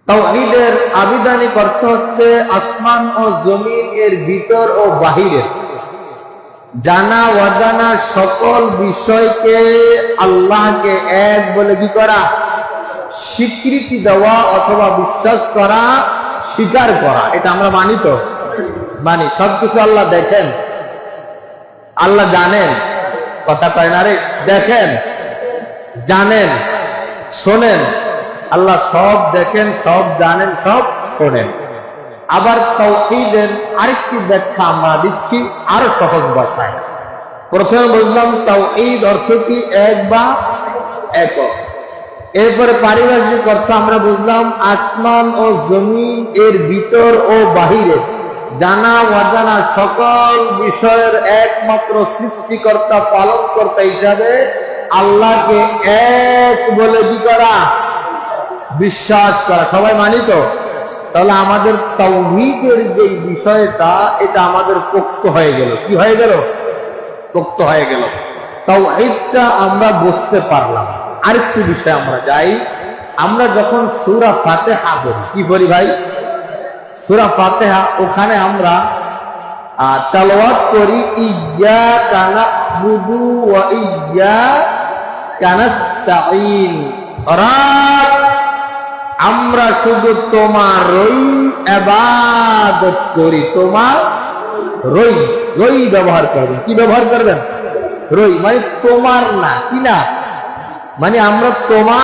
তাওহীদের আবিধানিক অর্থ হচ্ছে আসমান ও জমিন এর ভিতর ও বাহিরের জানা অজানা সকল বিষয়কে আল্লাহকে এক বলে কি করা, স্বীকৃতি দেওয়া অথবা বিশ্বাস করা, স্বীকার করা। এটা আমরা মানি তো? মানি। সবকিছু আল্লাহ দেখেন, আল্লাহ জানেন, কথা কয় না রে, দেখেন, জানেন, শোনেন। আল্লাহ সব দেখেন, সব জানেন, সব শোনেন। আবার তাওহীদের আরেকটি ব্যাখ্যা আমরা দিচ্ছি আরো সহজ ভাষায়। প্রথমে বুঝলাম তাওহীদ অর্থ কি, এক বা একক। এরপরে পারিভাষিক অর্থ আমরা বুঝলাম আসমান ও জমিন এর ভিতর ও বাহিরে জানা অজানা সকল বিষয়ের একমাত্র সৃষ্টিকর্তা পালনকর্তা হিসাবে আল্লাহকে এক বলে কি করা, বিশ্বাস করা। সবাই মানি তো? তাহলে আমাদের তাওহীদের যে বিষয়টা, এটা আমাদের পোক্ত হয়ে গেল। কি হয়ে গেল? পোক্ত হয়ে গেল। তাওহীদটা আমরা বুঝতে পারলাম। আরেকটি বিষয় আমরা যাই। আমরা যখন সূরা ফাতিহা পড়ি, কি বলি ভাই? সূরা ফাতিহা, ওখানে আমরা তেলাওয়াত করি ইয়্যাকা না'বুদু ওয়া ইয়্যাকা নাস্তাঈন। অর্থাৎ আমরা শুধু তোমারই ইবাদত করি। তোমার রই, রই ব্যবহার করবেন। কি ব্যবহার করবেন? রই, মানে তোমার না, কি না, মানে আমরা তোমার